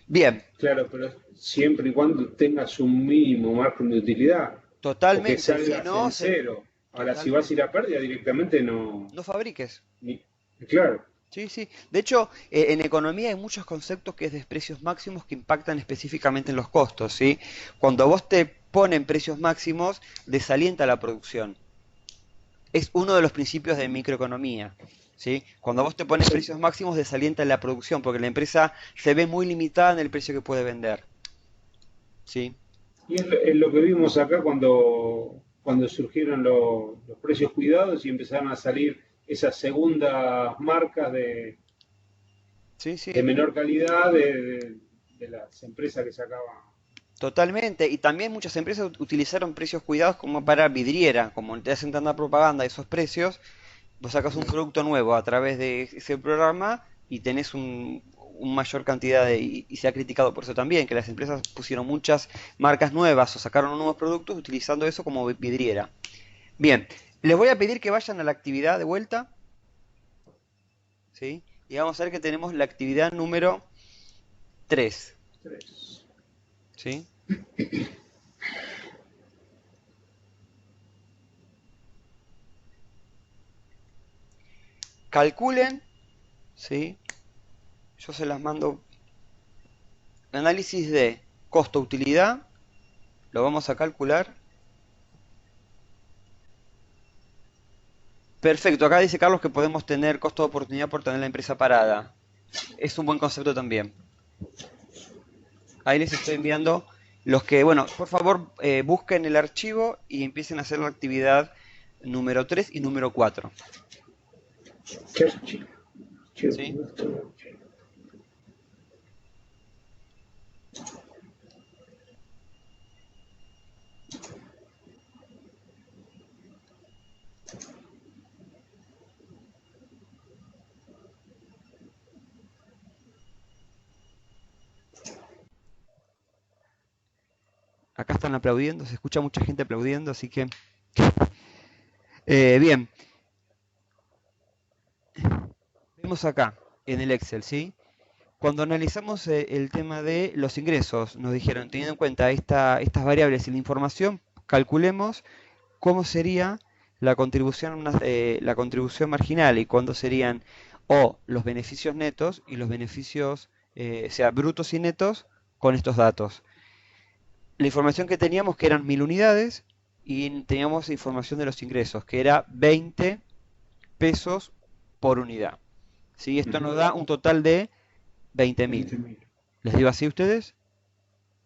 Bien, Claro, pero siempre y cuando tengas un mínimo margen de utilidad o que totalmente. Si salgas no, en cero. Ahora, si vas a totalmente. ir a pérdida directamente, no. No fabriques. Claro, Sí, sí. De hecho, en economía hay muchos conceptos que es de precios máximos que impactan específicamente en los costos, ¿sí? Cuando vos te ponen precios máximos, desalienta la producción. Es uno de los principios de microeconomía, ¿sí? Cuando vos te pones precios máximos, desalienta la producción, porque la empresa se ve muy limitada en el precio que puede vender, ¿sí? y es lo que vimos acá cuando surgieron los precios cuidados y empezaron a salir esas segundas marcas Sí, de sí. menor calidad de las empresas que sacaban. Totalmente, y también muchas empresas utilizaron precios cuidados como para vidriera, como te hacen tanta propaganda de esos precios, vos sacas un producto nuevo a través de ese programa y tenés un mayor cantidad y se ha criticado por eso también, que las empresas pusieron muchas marcas nuevas o sacaron nuevos productos utilizando eso como vidriera. Bien, les voy a pedir que vayan a la actividad de vuelta, ¿sí? Y vamos a ver que tenemos la actividad número 3, Tres. ¿sí? Calculen, ¿sí? Yo se las mando. Análisis de costo-utilidad, lo vamos a calcular. Perfecto, acá dice Carlos que podemos tener costo de oportunidad por tener la empresa parada. Es un buen concepto también. Ahí les estoy enviando los que, bueno, por favor busquen el archivo y empiecen a hacer la actividad número 3 y número 4. Churchill. ¿Sí? Acá están aplaudiendo, se escucha mucha gente aplaudiendo, así que... bien, vemos acá en el Excel, ¿sí? Cuando analizamos el tema de los ingresos, nos dijeron, teniendo en cuenta estas variables y la información, calculemos cómo sería la contribución marginal y cuándo serían o los beneficios netos y los beneficios, o sea, brutos y netos con estos datos. La información que teníamos que eran 1000 unidades y teníamos información de los ingresos, que era 20 pesos por unidad. ¿Sí? Esto nos da un total de 20.000. 20.000. ¿Les digo así a ustedes?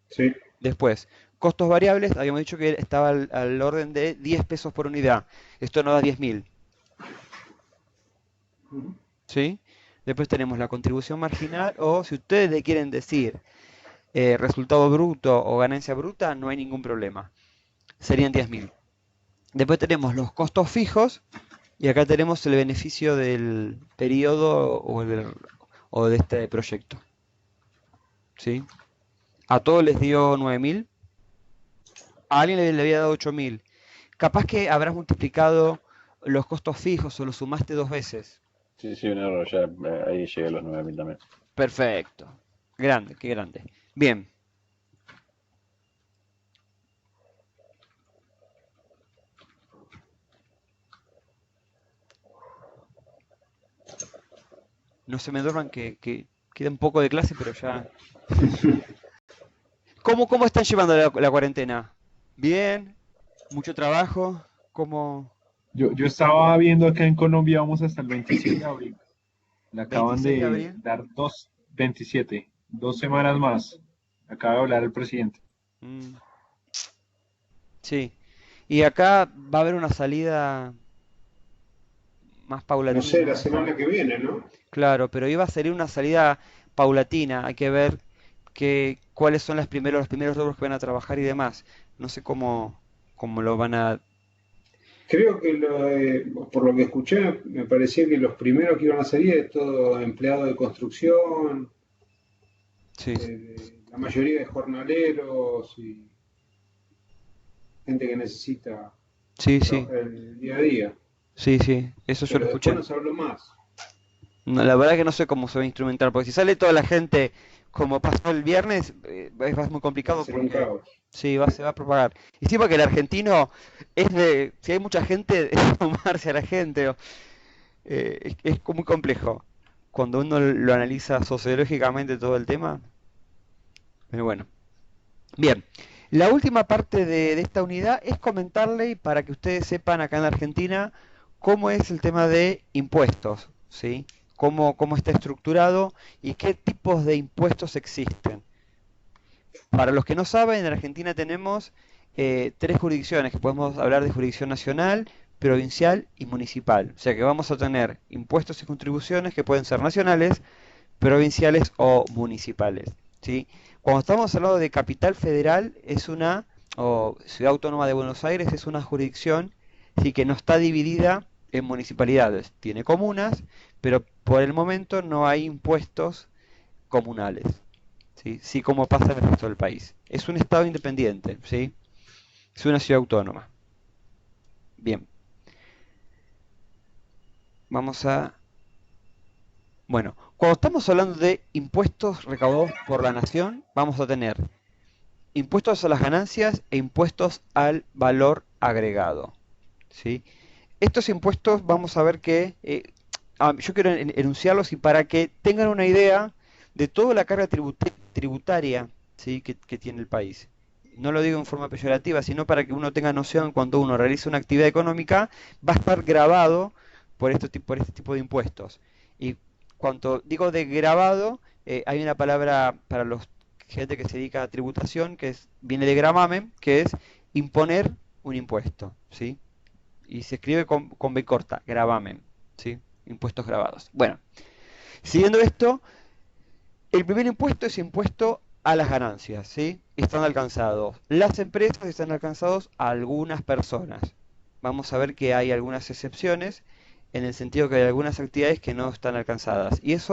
Sí. Después, costos variables, habíamos dicho que estaba al orden de 10 pesos por unidad. Esto nos da 10.000. ¿Sí? Después tenemos la contribución marginal o si ustedes le quieren decir resultado bruto o ganancia bruta, no hay ningún problema. Serían 10.000. Después tenemos los costos fijos y acá tenemos el beneficio del periodo o de este proyecto. ¿Sí? A todos les dio 9.000. A alguien le había dado 8.000. Capaz que habrás multiplicado los costos fijos o los sumaste 2 veces. Sí, sí, un error, ya ahí llegué a los 9.000 también. Perfecto. Grande, qué grande. Bien. No se me duerman que queda un poco de clase, pero ya... ¿Cómo están llevando la cuarentena? ¿Bien? ¿Mucho trabajo? ¿Cómo? Yo estaba viendo acá en Colombia, vamos hasta el 27 de abril. Le acaban 26 de de abril. dar 2 semanas más. Acaba de hablar el presidente. Mm, sí. Y acá va a haber una salida más No sé, la paulatina. semana que viene, ¿no? Claro, pero iba a ser una salida paulatina. Hay que ver cuáles son los primeros rubros que van a trabajar y demás. No sé cómo lo van a Creo que por lo que escuché, me parecía que los primeros que iban a salir es todo empleado de construcción, Sí, la mayoría de jornaleros y gente que necesita sí, sí, trabajar el día a día. sí, sí, eso yo lo Pero después escuché. no se habló más. No, la verdad que no sé cómo se va a instrumentar, porque si sale toda la gente como pasó el viernes, va a ser muy Va a complicado ser un porque caos. sí, se va a propagar. Y sí, porque el argentino es de, si hay mucha gente, es sumarse a la gente. Es muy complejo. Cuando uno lo analiza sociológicamente todo el tema, pero bueno. Bien, la última parte de esta unidad es comentarle, y para que ustedes sepan acá en la Argentina, cómo es el tema de impuestos, ¿sí? Cómo está estructurado y qué tipos de impuestos existen. Para los que no saben, en Argentina tenemos tres jurisdicciones, que podemos hablar de jurisdicción nacional, provincial y municipal. O sea que vamos a tener impuestos y contribuciones que pueden ser nacionales, provinciales o municipales, ¿sí? Cuando estamos hablando de capital federal, o Ciudad Autónoma de Buenos Aires, es una jurisdicción, sí, que no está dividida en municipalidades. Tiene comunas, pero por el momento no hay impuestos comunales, ¿sí? Sí, como pasa en el resto del país. Es un estado independiente, ¿sí? Es una ciudad autónoma. Bien, vamos a... Bueno, cuando estamos hablando de impuestos recaudados por la nación, vamos a tener impuestos a las ganancias e impuestos al valor agregado, ¿sí? Estos impuestos vamos a ver que... yo quiero enunciarlos y para que tengan una idea de toda la carga tributaria, ¿sí? que tiene el país. No lo digo en forma peyorativa, sino para que uno tenga noción cuando uno realiza una actividad económica, va a estar grabado por este tipo de impuestos. Y cuando digo de grabado, hay una palabra para los gente que se dedica a tributación viene de gravamen, que es imponer un impuesto, ¿sí? Y se escribe con B corta, gravamen, ¿sí? Impuestos grabados. Bueno, siguiendo esto, el primer impuesto es impuesto a las ganancias, ¿sí? Están alcanzados las empresas, están alcanzados a algunas personas. Vamos a ver que hay algunas excepciones, en el sentido que hay algunas actividades que no están alcanzadas. Y es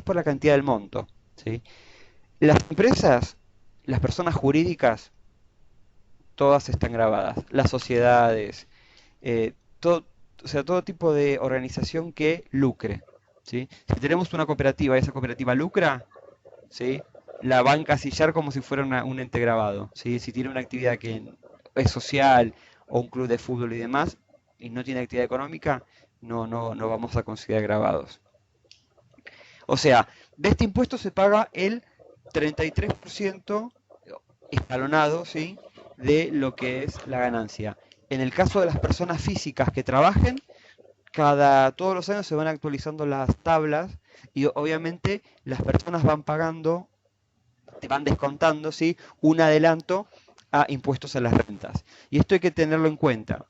por la cantidad del monto, ¿sí? Las empresas, las personas jurídicas, todas están grabadas. Las sociedades, eh, todo, o sea, todo tipo de organización que lucre, ¿sí? Si tenemos una cooperativa y esa cooperativa lucra, ¿sí? La va a encasillar como si fuera un ente grabado, ¿sí? Si tiene una actividad que es social o un club de fútbol y demás, y no tiene actividad económica, no vamos a considerar grabados. O sea, de este impuesto se paga el 33% escalonado, ¿sí? De lo que es la ganancia. En el caso de las personas físicas que trabajen, todos los años se van actualizando las tablas y obviamente las personas van pagando, te van descontando, ¿sí? Un adelanto a impuestos a las rentas. Y esto hay que tenerlo en cuenta.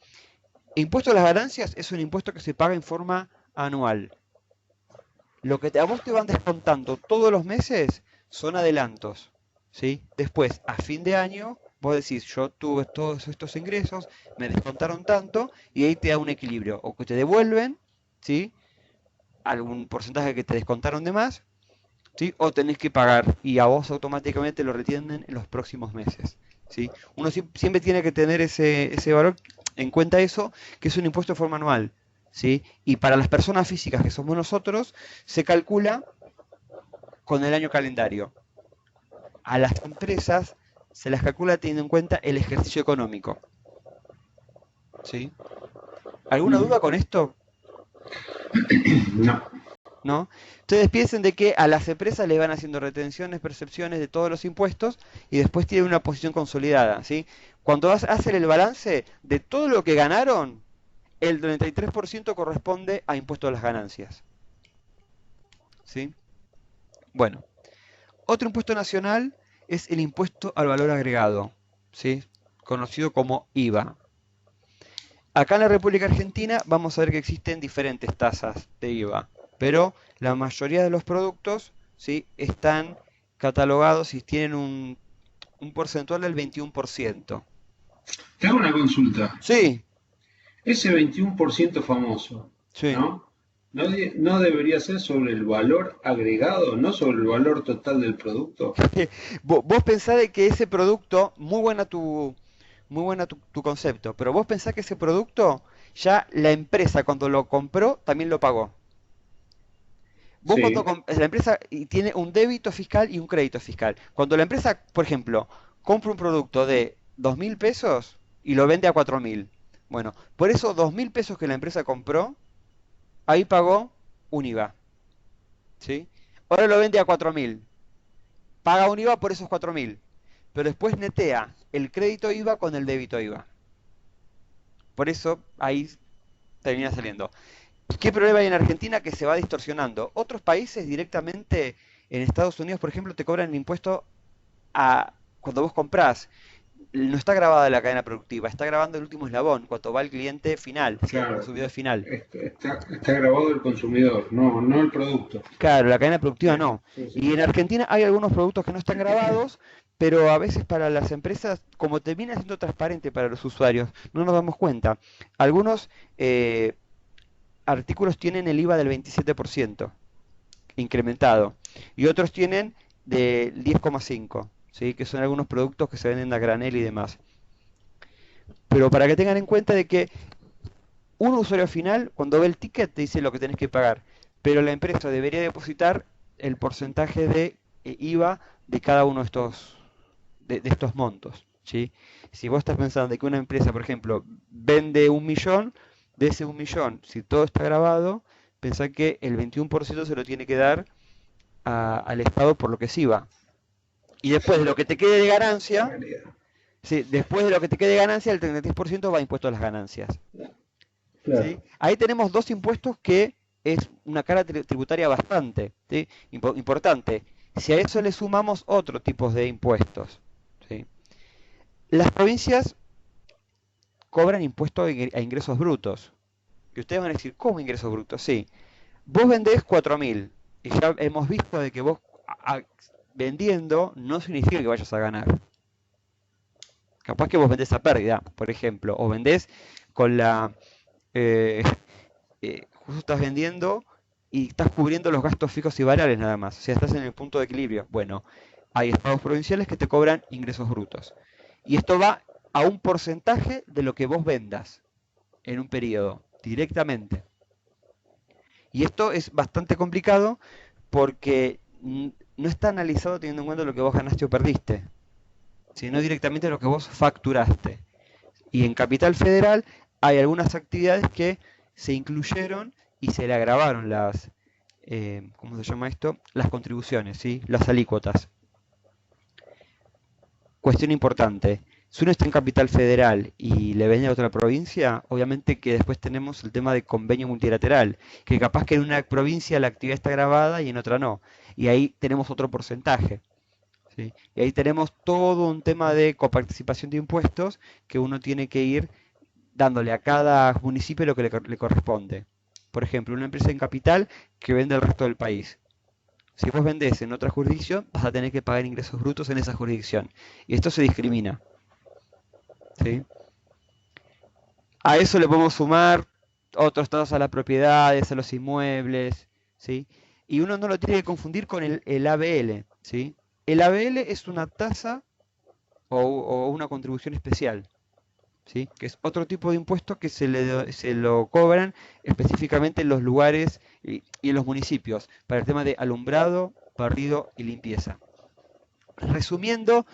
Impuesto a las ganancias es un impuesto que se paga en forma anual. Lo que a vos te van descontando todos los meses son adelantos, ¿sí? Después, a fin de año, vos decís, yo tuve todos estos ingresos, me descontaron tanto, y ahí te da un equilibrio. O que te devuelven, ¿sí? Algún porcentaje que te descontaron de más, ¿sí? O tenés que pagar, y a vos automáticamente lo retienen en los próximos meses, ¿sí? Uno siempre tiene que tener ese valor en cuenta, eso, que es un impuesto de forma anual, ¿sí? Y para las personas físicas que somos nosotros, se calcula con el año calendario. A las empresas se las calcula teniendo en cuenta el ejercicio económico, ¿sí? ¿Alguna duda con esto? No. ¿No? Ustedes piensen de que a las empresas le van haciendo retenciones, percepciones de todos los impuestos y después tienen una posición consolidada, ¿sí? Cuando hacen el balance de todo lo que ganaron, el 33% corresponde a impuesto a las ganancias, ¿sí? Bueno, otro impuesto nacional es el impuesto al valor agregado, ¿sí? Conocido como IVA. Acá en la República Argentina vamos a ver que existen diferentes tasas de IVA, pero la mayoría de los productos, ¿sí? Están catalogados y tienen un porcentual del 21%. Te hago una consulta. Sí, Ese 21% famoso, Sí. ¿no? ¿No debería ser sobre el valor agregado, no sobre el valor total del producto? Vos pensás de que ese producto, muy buena tu concepto, pero vos pensás que ese producto ya la empresa cuando lo compró también lo pagó. Vos cuando Sí, la empresa y tiene un débito fiscal y un crédito fiscal. Cuando la empresa, por ejemplo, compra un producto de 2.000 pesos y lo vende a 4.000. Bueno, por esos 2.000 pesos que la empresa compró, ahí pagó un IVA, ¿sí? Ahora lo vende a 4.000. Paga un IVA por esos 4.000. Pero después netea el crédito IVA con el débito IVA. Por eso ahí termina saliendo. ¿Qué problema hay en Argentina? Que se va distorsionando. Otros países directamente, en Estados Unidos, por ejemplo, te cobran el impuesto cuando vos comprás. No está grabada la cadena productiva, está grabando el último eslabón, cuando va el cliente final, ¿sí? El claro. consumidor final. Está grabado el consumidor, no el producto. Claro, la cadena productiva Sí, no. sí, sí. Y en Argentina hay algunos productos que no están grabados, pero a veces para las empresas, como termina siendo transparente para los usuarios, no nos damos cuenta. Algunos artículos tienen el IVA del 27% incrementado y otros tienen del 10,5%, ¿sí? Que son algunos productos que se venden a granel y demás. Pero para que tengan en cuenta de que un usuario final, cuando ve el ticket, te dice lo que tenés que pagar, pero la empresa debería depositar el porcentaje de IVA de cada uno de estos montos, ¿sí? Si vos estás pensando de que una empresa, por ejemplo, vende 1.000.000, de ese 1.000.000, si todo está grabado, pensá que el 21% se lo tiene que dar al Estado por lo que es IVA. Y después de lo que te quede de ganancia, Barbaridad. sí, después de lo que te quede de ganancia, el 33% va a impuesto a las ganancias. ¿Sí? Claro. Ahí tenemos dos impuestos que es una carga tributaria bastante, ¿sí? Importante. Si a eso le sumamos otro tipo de impuestos, ¿sí? Las provincias cobran impuestos a ingresos brutos. Y ustedes van a decir, ¿cómo ingresos brutos? Sí. Vos vendés 4.000 y ya hemos visto de que vos vendiendo no significa que vayas a ganar. Capaz que vos vendés a pérdida, por ejemplo, o vendés con la eh, justo estás vendiendo y estás cubriendo los gastos fijos y variables nada más. O sea, estás en el punto de equilibrio. Bueno, hay estados provinciales que te cobran ingresos brutos. Y esto va a un porcentaje de lo que vos vendas en un periodo, directamente. Y esto es bastante complicado porque no está analizado teniendo en cuenta lo que vos ganaste o perdiste, sino directamente lo que vos facturaste. Y en Capital Federal hay algunas actividades que se incluyeron y se le agravaron ¿cómo se llama esto? Las contribuciones, ¿sí? Las alícuotas. Cuestión importante. Si uno está en Capital Federal y le vende a otra provincia, obviamente que después tenemos el tema de convenio multilateral, que capaz que en una provincia la actividad está grabada y en otra no. Y ahí tenemos otro porcentaje. ¿Sí? Y ahí tenemos todo un tema de coparticipación de impuestos que uno tiene que ir dándole a cada municipio lo que le corresponde. Por ejemplo, una empresa en capital que vende al resto del país. Si vos vendés en otra jurisdicción, vas a tener que pagar ingresos brutos en esa jurisdicción. Y esto se discrimina. ¿Sí? A eso le podemos sumar otros tasas a las propiedades, a los inmuebles. ¿Sí? Y uno no lo tiene que confundir con el ABL. ¿Sí? El ABL es una tasa o una contribución especial. ¿Sí? Que es otro tipo de impuesto que se lo cobran específicamente en los lugares y en los municipios para el tema de alumbrado, barrido y limpieza. Resumiendo,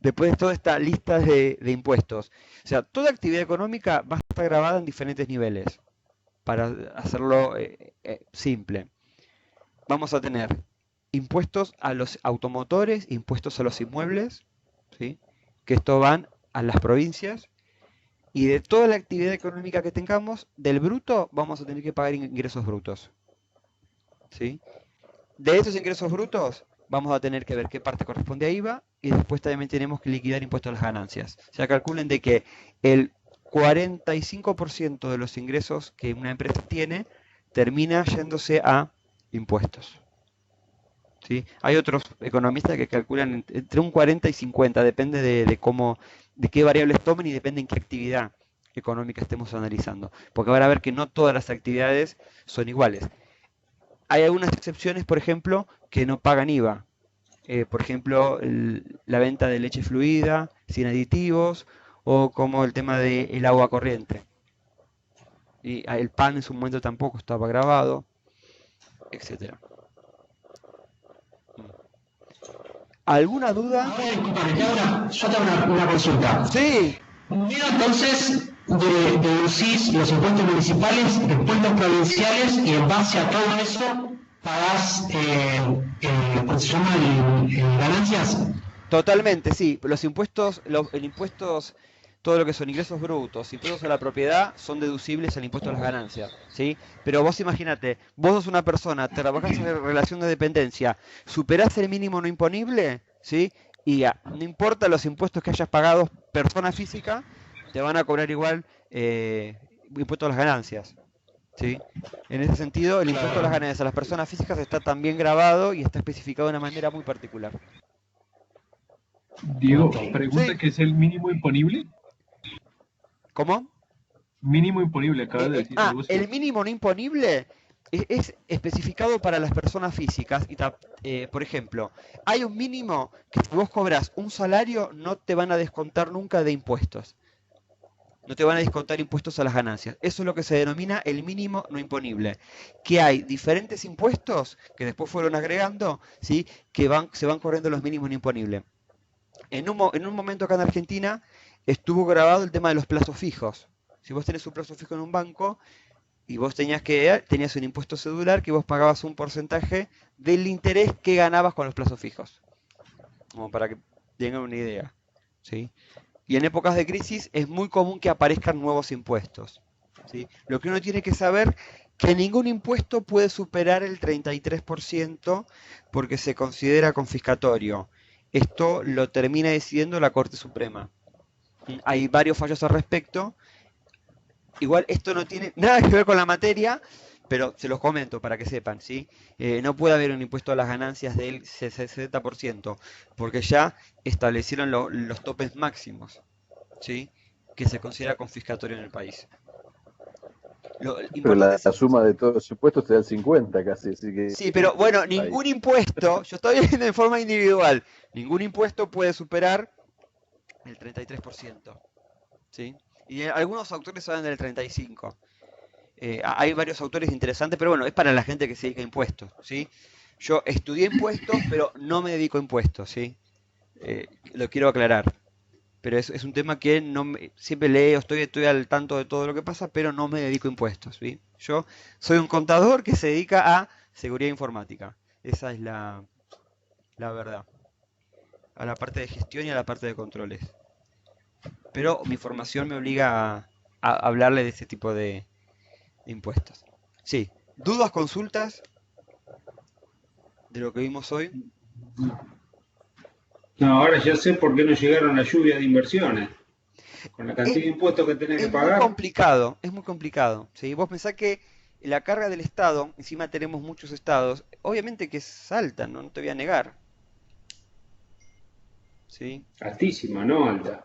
después de toda esta lista de impuestos, o sea, toda actividad económica va a estar grabada en diferentes niveles, para hacerlo simple. Vamos a tener impuestos a los automotores, impuestos a los inmuebles, ¿sí? Que esto van a las provincias. Y de toda la actividad económica que tengamos, del bruto vamos a tener que pagar ingresos brutos. ¿Sí? De esos ingresos brutos vamos a tener que ver qué parte corresponde a IVA y después también tenemos que liquidar impuestos a las ganancias. O sea, calculen de que el 45% de los ingresos que una empresa tiene termina yéndose a impuestos. ¿Sí? Hay otros economistas que calculan entre un 40 y 50, depende de qué variables tomen y depende en qué actividad económica estemos analizando, porque van a ver que no todas las actividades son iguales. Hay algunas excepciones, por ejemplo, que no pagan IVA. Por ejemplo, la venta de leche fluida, sin aditivos, o como el tema del agua corriente. Y el pan en su momento tampoco estaba grabado, etcétera. ¿Alguna duda? Ahora, disculpame, yo te hago una consulta. Sí. Primero, entonces, deducís los impuestos municipales, impuestos provinciales, y en base a todo eso pagás, ¿cómo se llama? Ganancias. Totalmente, sí. Los impuestos, todo lo que son ingresos brutos, impuestos a la propiedad, son deducibles al impuesto a las ganancias, ¿sí? Pero vos imagínate, vos sos una persona, trabajás en relación de dependencia, superás el mínimo no imponible, ¿sí? Y no importa los impuestos que hayas pagado persona física, te van a cobrar igual impuesto a las ganancias, ¿sí? En ese sentido, el impuesto a las ganancias a las personas físicas está también grabado y está especificado de una manera muy particular. Diego, pregunta Sí. ¿qué es el mínimo imponible? ¿Cómo? Mínimo imponible, acabas de decir. algo así. El mínimo no imponible es especificado para las personas físicas. Por ejemplo, hay un mínimo que si vos cobras un salario no te van a descontar nunca de impuestos. No te van a descontar impuestos a las ganancias. Eso es lo que se denomina el mínimo no imponible. Que hay diferentes impuestos que después fueron agregando, ¿sí? Que se van corriendo los mínimos no imponibles. En un momento acá en Argentina estuvo grabado el tema de los plazos fijos. Si vos tenés un plazo fijo en un banco y vos tenías un impuesto cedular que vos pagabas un porcentaje del interés que ganabas con los plazos fijos. Como para que tengan una idea, ¿sí? Y en épocas de crisis es muy común que aparezcan nuevos impuestos, ¿sí? Lo que uno tiene que saber que ningún impuesto puede superar el 33% porque se considera confiscatorio. Esto lo termina decidiendo la Corte Suprema. Hay varios fallos al respecto. Igual esto no tiene nada que ver con la materia, pero se los comento para que sepan, ¿sí? No puede haber un impuesto a las ganancias del 60%, porque ya establecieron los topes máximos, ¿sí? Que se considera confiscatorio en el país. Lo Pero importante la es... suma de todos los impuestos te da el 50 casi, así que... Sí, pero bueno, ahí. ningún impuesto, yo estoy viendo en forma individual, ningún impuesto puede superar el 33%, ¿sí? Y algunos autores hablan del 35%. Hay varios autores interesantes, pero bueno, es para la gente que se dedica a impuestos, ¿sí? Yo estudié impuestos, pero no me dedico a impuestos, ¿sí? Lo quiero aclarar. Pero es un tema que siempre leo, estoy al tanto de todo lo que pasa, pero no me dedico a impuestos, ¿sí? Yo soy un contador que se dedica a seguridad informática. Esa es la verdad. A la parte de gestión y a la parte de controles. Pero mi formación me obliga a hablarle de este tipo de impuestos. Sí. ¿Dudas, consultas de lo que vimos hoy? No, ahora ya sé por qué no llegaron la lluvia de inversiones. Con la cantidad de impuestos que tenés que Es muy pagar. complicado, es muy complicado. ¿Sí? Vos pensás que la carga del Estado, encima tenemos muchos estados, obviamente que es alta, no te voy a negar. ¿Sí? Altísima, no alta.